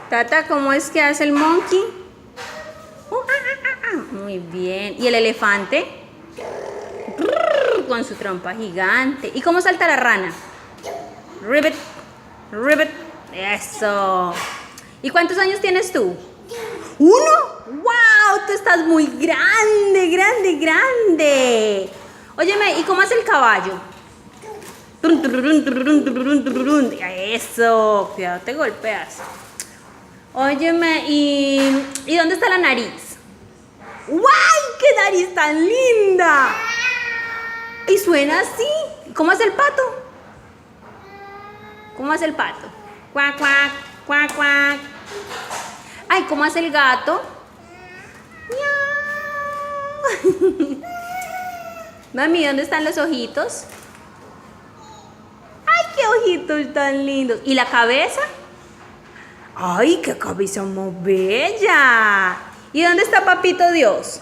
Tata, ¿cómo es que hace el monkey? Muy bien. ¿Y el elefante? Con su trompa gigante. ¿Y cómo salta la rana? Ribbit, ribbit. Eso. ¿Y cuántos años tienes tú? ¿Uno? ¡Wow! Tú estás muy grande, grande, grande. Óyeme, ¿y cómo hace el caballo? Eso. Cuidado, te golpeas. Óyeme, ¿y dónde está la nariz? ¡Guay! ¡Qué nariz tan linda! Y suena así. ¿Cómo hace el pato? ¿Cómo hace el pato? Cuac, cuac, cuac, cuac. Ay, ¿cómo hace el gato? Miau. Mami, ¿dónde están los ojitos? ¡Ay, qué ojitos tan lindos! ¿Y la cabeza? ¡Ay, qué cabeza más bella! ¿Y dónde está Papito Dios?